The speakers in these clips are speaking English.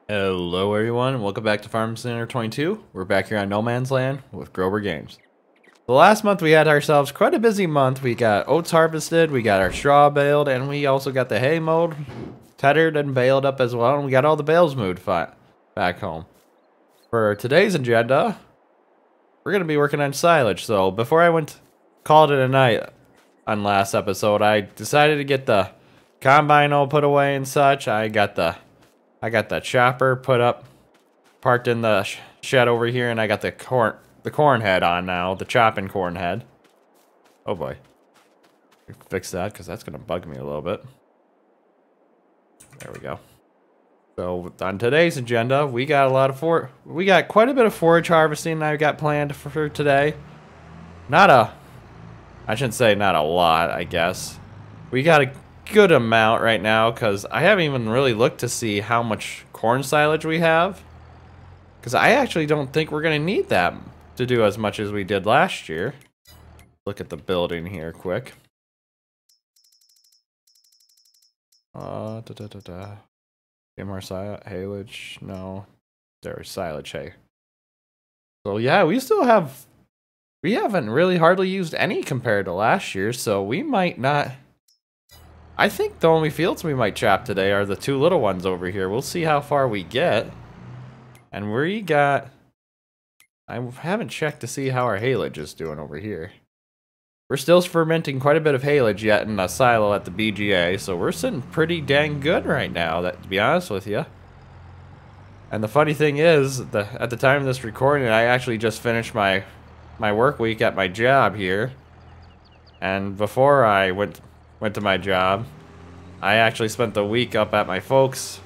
Hello everyone, welcome back to Farm Center 22. We're back here on No Man's Land with Grober Games. The last month we had ourselves quite a busy month. We got oats harvested, we got our straw baled, and we also got the hay mowed, tethered and baled up as well, and we got all the bales moved back home. For today's agenda, we're going to be working on silage. So before I called it a night on last episode, I decided to get the combine all put away and such. I got the chopper parked in the shed over here, and I got the corn head on now, the chopping corn head. Oh boy. Fix that, because that's going to bug me a little bit. There we go. So, on today's agenda, we got quite a bit of forage harvesting I've got planned for today. I shouldn't say not a lot, I guess. We got a good amount right now, because I haven't even really looked to see how much corn silage we have, because I actually don't think we're going to need that to do as much as we did last year. Look at the building here quick. Get more silage. No, there's silage hay. So yeah, we haven't really hardly used any compared to last year, so we might not. I think the only fields we might chop today are the two little ones over here. We'll see how far we get. And I haven't checked to see how our haylage is doing over here. We're still fermenting quite a bit of haylage yet in a silo at the BGA, so we're sitting pretty dang good right now, to be honest with you. And the funny thing is, at the time of this recording, I actually just finished my work week at my job here. And before I went to my job, I actually spent the week up at my folks,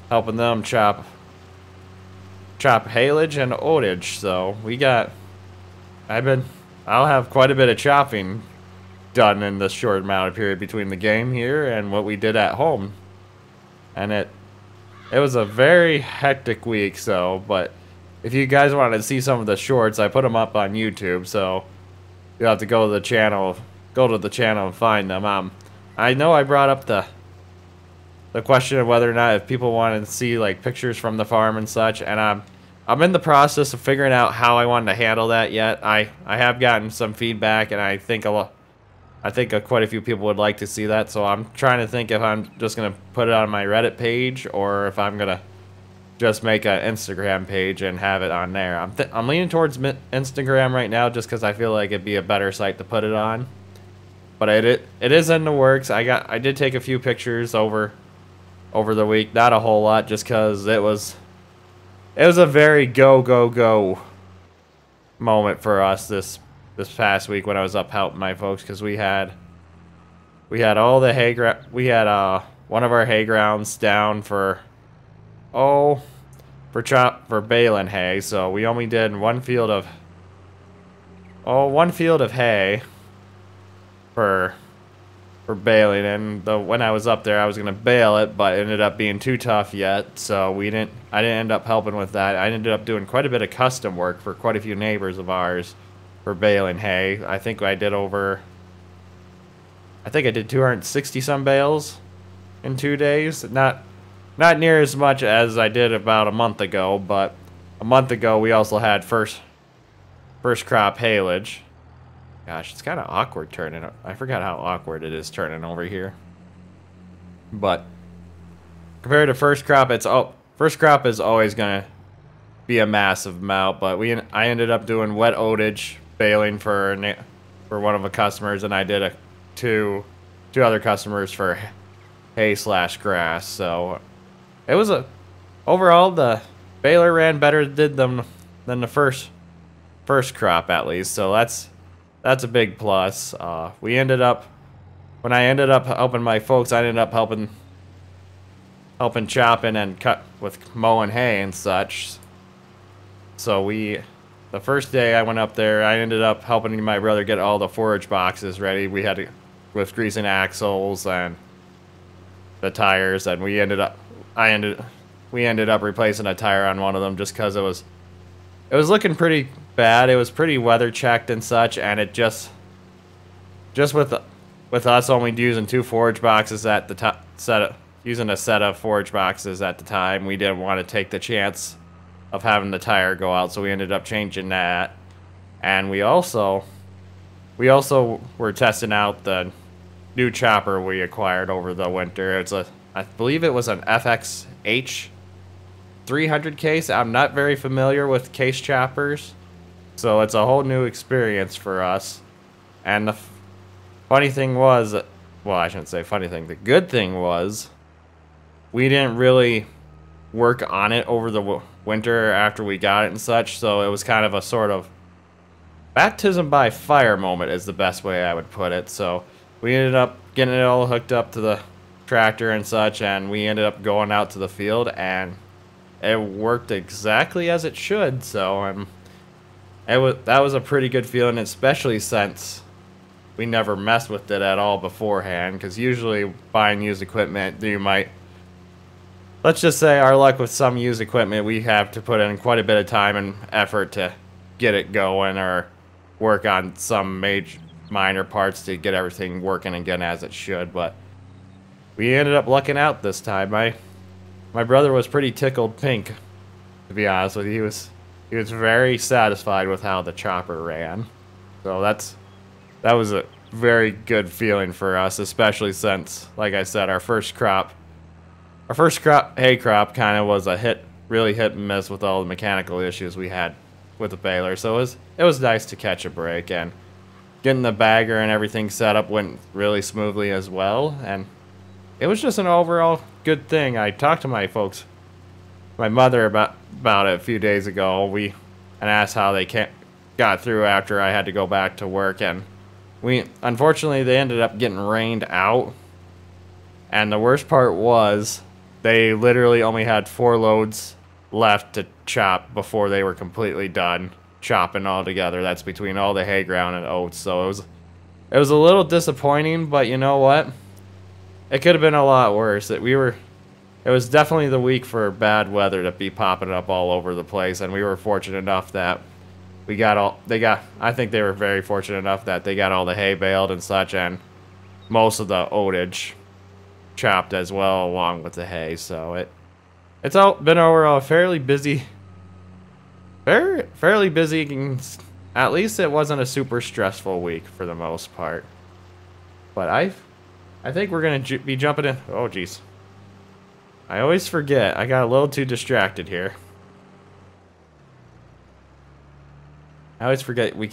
helping them chop haylage and oatage. So I'll have quite a bit of chopping done in this short amount of period between the game here and what we did at home. And it was a very hectic week, but if you guys wanted to see some of the shorts, I put them up on YouTube, so you'll have to go to the channel and find them. I know I brought up the question of whether or not if people wanted to see like pictures from the farm and such, and I'm in the process of figuring out how I wanted to handle that yet. I have gotten some feedback, and I think quite a few people would like to see that, so I'm trying to think if I'm just gonna put it on my Reddit page or if I'm gonna just make an Instagram page and have it on there. I'm leaning towards Instagram right now just because I feel like it'd be a better site to put it on. But it is in the works. I did take a few pictures over the week, not a whole lot, just because it was a very go moment for us this past week when I was up helping my folks, because we had all the hay we had one of our hay grounds down for baling hay, so we only did one field of hay for baling, and when I was up there I was gonna bale it, but it ended up being too tough yet, so I didn't end up helping with that. I ended up doing quite a bit of custom work for quite a few neighbors of ours for baling hay. I think I did 260 some bales in 2 days. Not near as much as I did about a month ago, but a month ago we also had first crop haylage. Gosh, it's kind of awkward turning. I forgot how awkward it is turning over here. But compared to first crop, first crop is always gonna be a massive amount. But I ended up doing wet oatage baling for one of the customers, and I did two other customers for hay/grass. So it was overall the baler ran better than the first crop, at least. So that's a big plus. When I ended up helping my folks, I ended up helping chopping and cut with mowing hay and such. So the first day I went up there, I ended up helping my brother get all the forage boxes ready. We had to, with greasing axles and the tires, and we ended up replacing a tire on one of them just because it was looking pretty bad. It was pretty weather checked and such, and it just with us only using 2 forage boxes at the top using a set of forage boxes at the time. We didn't want to take the chance of having the tire go out, so we ended up changing that. And we also were testing out the new chopper we acquired over the winter. It's I believe it was an FXH 300 case. I'm not very familiar with case choppers, so it's a whole new experience for us. And the funny thing was, well, I shouldn't say funny thing. The good thing was, we didn't really work on it over the winter after we got it and such, so it was kind of a sort of baptism by fire moment is the best way I would put it. So we ended up getting it all hooked up to the tractor and such, and we ended up going out to the field, and it worked exactly as it should. So that was a pretty good feeling, especially since we never messed with it at all beforehand, because usually buying used equipment, you might, let's just say our luck with some used equipment, we have to put in quite a bit of time and effort to get it going, or work on some minor parts to get everything working again as it should. But we ended up lucking out this time. My brother was pretty tickled pink, to be honest with you. He was very satisfied with how the chopper ran. So that was a very good feeling for us, especially since, like I said, our first hay crop kind of was really hit and miss with all the mechanical issues we had with the baler. So it was nice to catch a break, and getting the bagger and everything set up went really smoothly as well, and it was just an overall good thing. I talked to my mother about it a few days ago, and asked how they got through after I had to go back to work, and unfortunately they ended up getting rained out, and the worst part was they literally only had 4 loads left to chop before they were completely done chopping all together. That's between all the hay ground and oats. So it was a little disappointing, but you know what? It could have been a lot worse. It was definitely the week for bad weather to be popping up all over the place, and we were fortunate enough that I think they were very fortunate enough that they got all the hay baled and such, and most of the oatage chopped as well along with the hay. So it's all been overall fairly busy. Fairly busy. At least it wasn't a super stressful week for the most part. But I think we're gonna be jumping in. Oh jeez, I always forget. I got a little too distracted here. I always forget we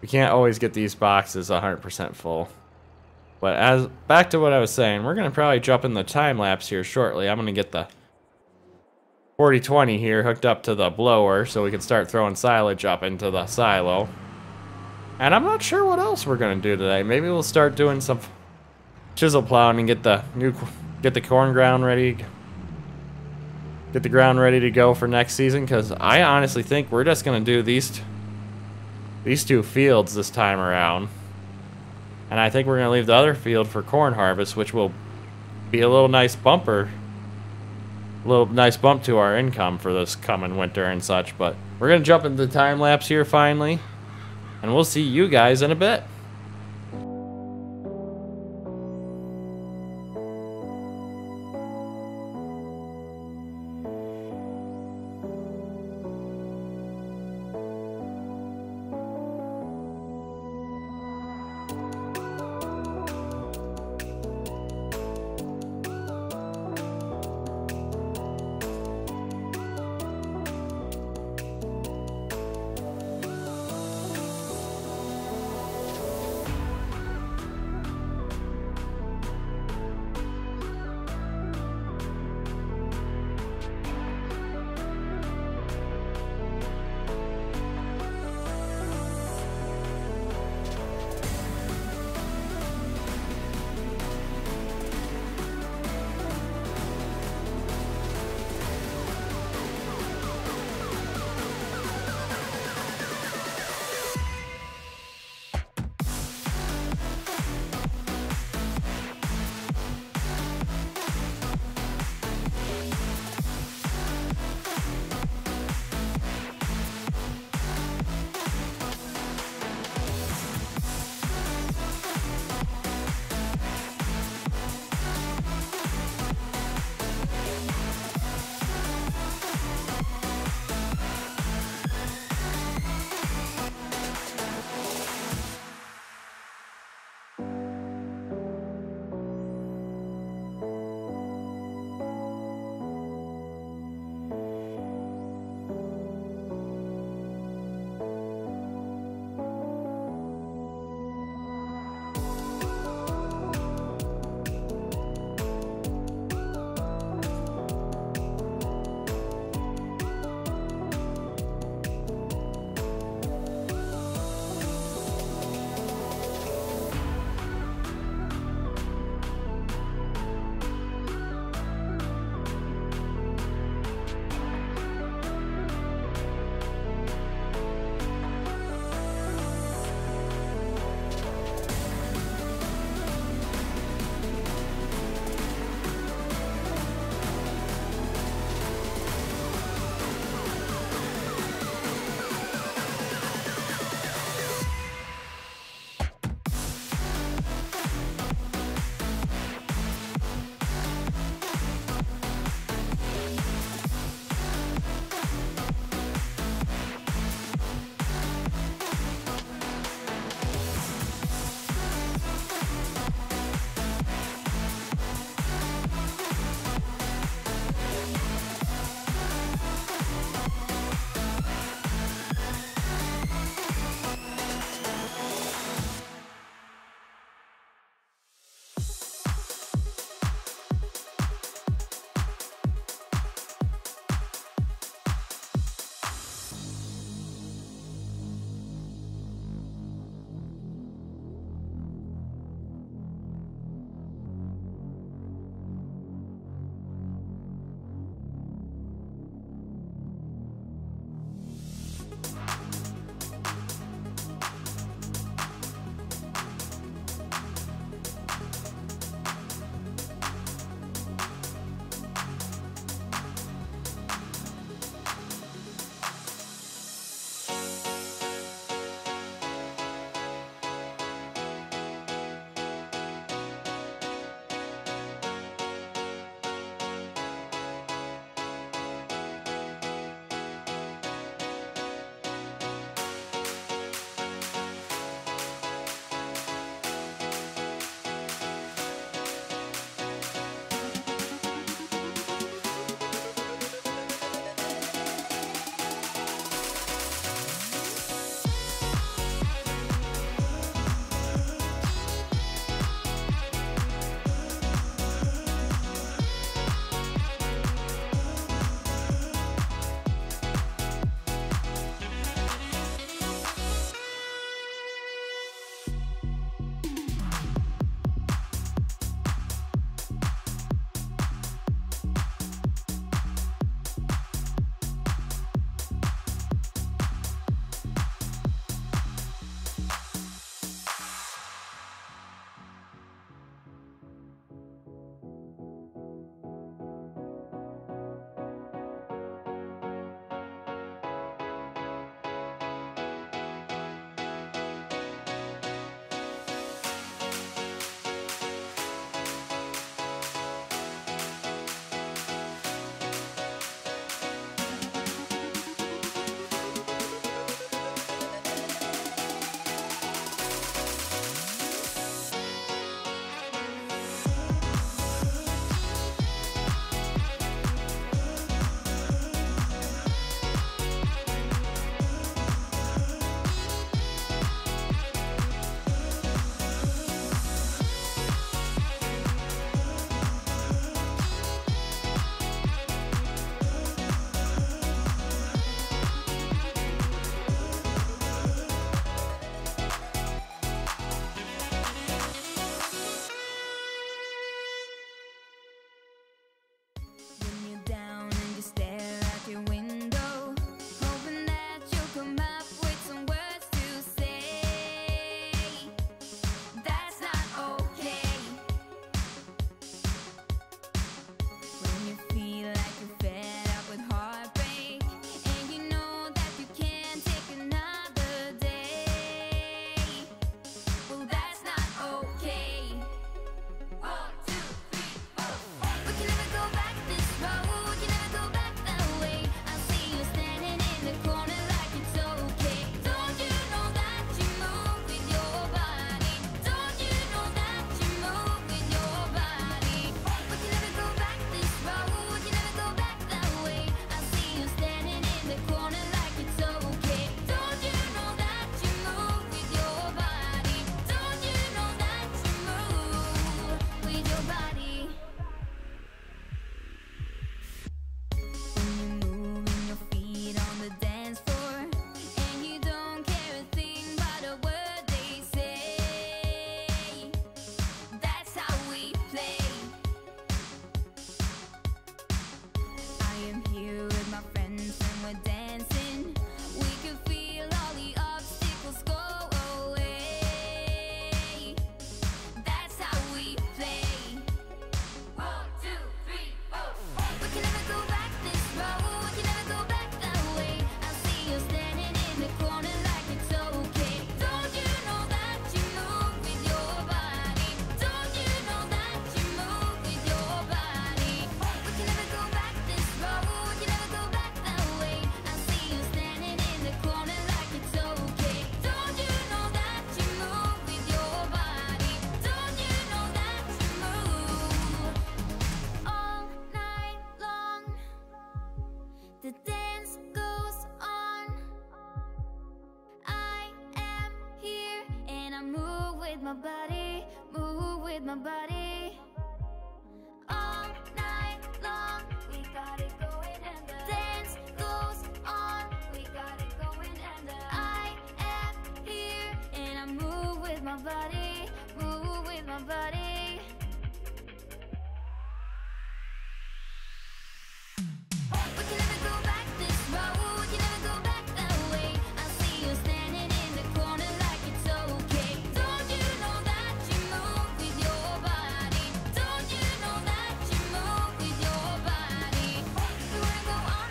can't always get these boxes 100% full. But back to what I was saying, we're gonna probably jump in the time lapse here shortly. I'm gonna get the 4020 here hooked up to the blower so we can start throwing silage up into the silo. And I'm not sure what else we're gonna do today. Maybe we'll start doing some chisel plowing and get the corn ground ready. Get the ground ready to go for next season, because I honestly think we're just gonna do these 2 fields this time around. And I think we're gonna leave the other field for corn harvest, which will be a little nice bump to our income for this coming winter and such. But we're gonna jump into the time lapse here finally, and we'll see you guys in a bit. my body, move with my body. All night long, we got it going and the dance goes on. We got it going and I am here and I move with my body, move with my body. We can never go back this road, we can never go back that way. I see you standing in the corner like it's okay. Don't you know that you move with your body? Don't you know that you move with your body? We wanna go on,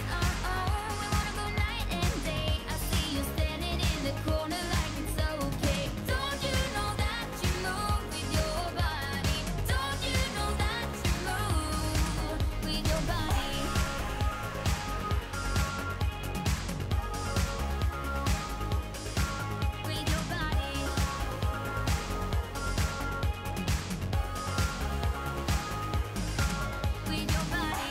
we wanna go night and day. I see you standing in the corner like it's okay. Don't you know that you move with your body? Don't you know that you move with your body? With your body. With your body.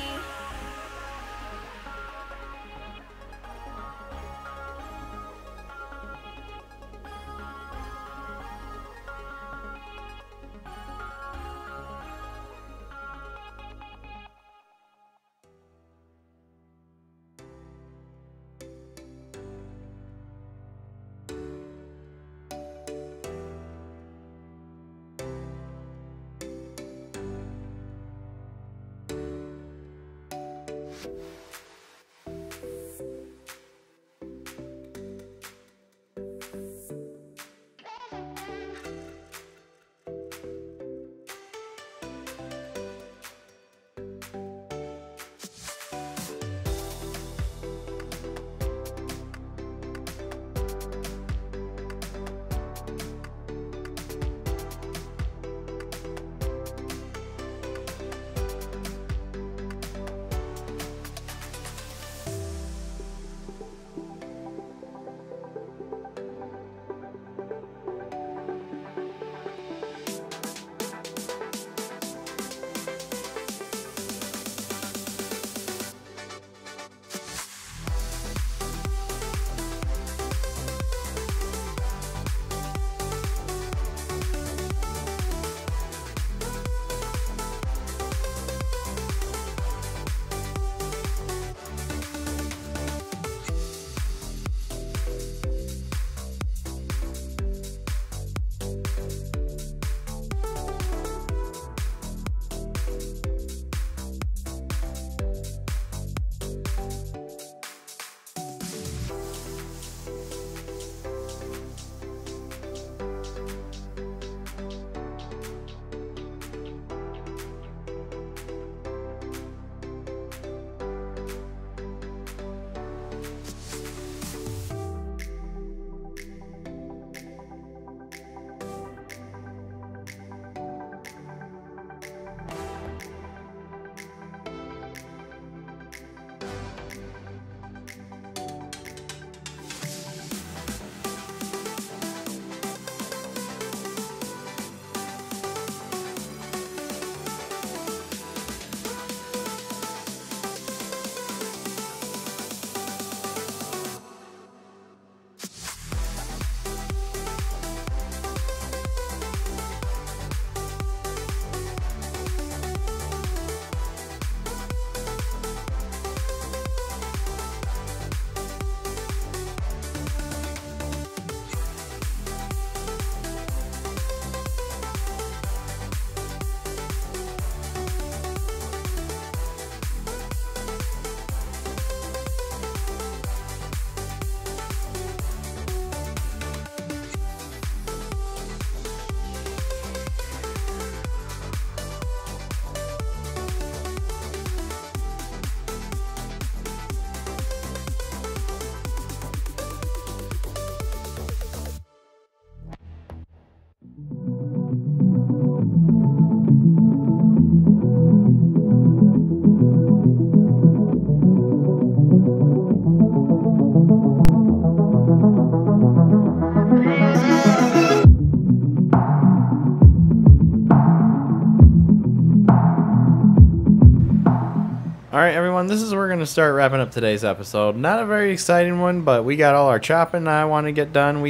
Alright everyone, this is where we're going to start wrapping up today's episode. Not a very exciting one, but we got all our chopping I want to get done.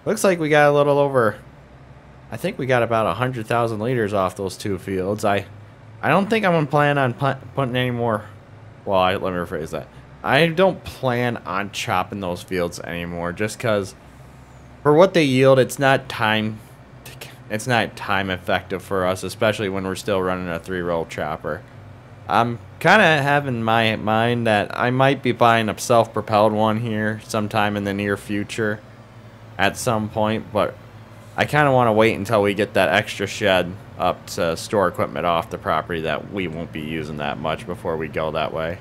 Looks like we got a little over I think we got about 100,000 liters off those 2 fields. I don't think I'm gonna plan on putting any more. Well, let me rephrase that. I don't plan on chopping those fields anymore, just because for what they yield, it's not time effective for us, especially when we're still running a 3-row chopper. I'm kind of having my mind that I might be buying a self-propelled one here sometime in the near future at some point, but I kind of want to wait until we get that extra shed up to store equipment off the property that we won't be using that much before we go that way.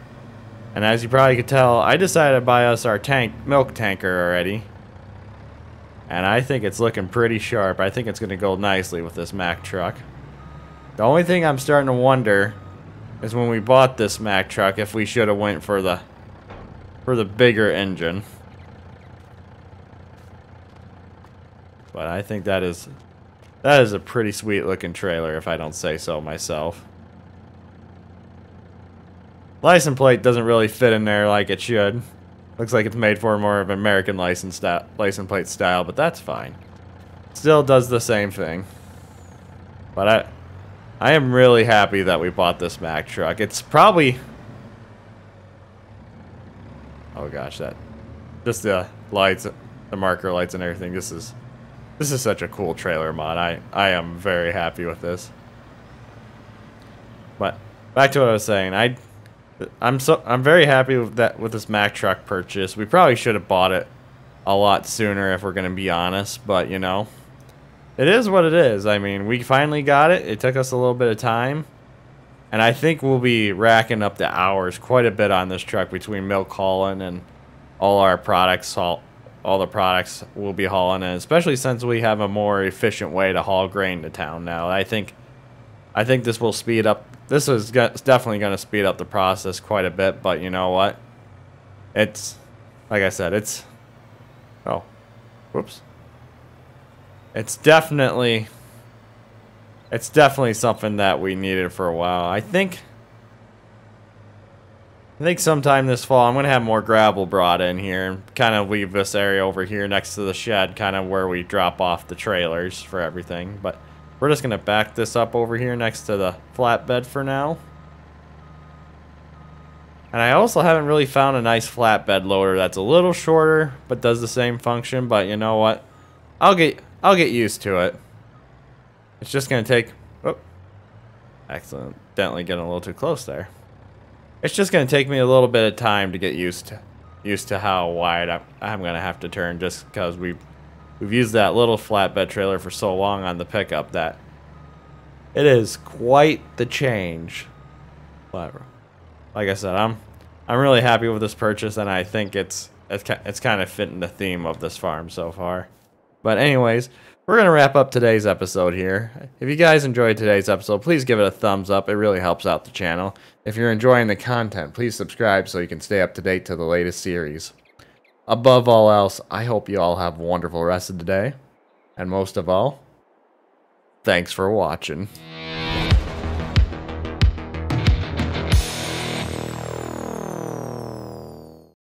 And as you probably could tell, I decided to buy us our milk tanker already. And I think it's looking pretty sharp. I think it's going to go nicely with this Mack truck. The only thing I'm starting to wonder is when we bought this Mack truck if we should have went for the bigger engine. But I think that is a pretty sweet looking trailer if I don't say so myself. License plate doesn't really fit in there like it should. Looks like it's made for more of an American license plate style, but that's fine. Still does the same thing. But I am really happy that we bought this Mack truck. It's probably... Oh gosh, that... Just the lights, the marker lights and everything. This is such a cool trailer mod. I am very happy with this. But back to what I was saying. I'm very happy with this Mack truck purchase. We probably should have bought it a lot sooner if we're going to be honest, but you know, it is what it is. I mean, we finally got it. It took us a little bit of time, and I think we'll be racking up the hours quite a bit on this truck between milk hauling and all our products, all the products we'll be hauling, and especially since we have a more efficient way to haul grain to town now. I think this will speed up. This is definitely going to speed up the process quite a bit, but you know what? It's, like I said, it's, oh, whoops. It's definitely something that we needed for a while. I think sometime this fall I'm going to have more gravel brought in here and kind of leave this area over here next to the shed, kind of where we drop off the trailers for everything, but we're just going to back this up over here next to the flatbed for now. And I also haven't really found a nice flatbed loader that's a little shorter but does the same function, but you know what? I'll get used to it. It's just going to take... Oh, accidentally getting a little too close there. It's just going to take me a little bit of time to get used to how wide I'm going to have to turn, just because we've used that little flatbed trailer for so long on the pickup that it is quite the change. But like I said, I'm really happy with this purchase, and I think it's kind of fitting the theme of this farm so far. But anyways, we're going to wrap up today's episode here. If you guys enjoyed today's episode, please give it a thumbs up. It really helps out the channel. If you're enjoying the content, please subscribe so you can stay up to date to the latest series. Above all else, I hope you all have a wonderful rest of the day. And most of all, thanks for watching.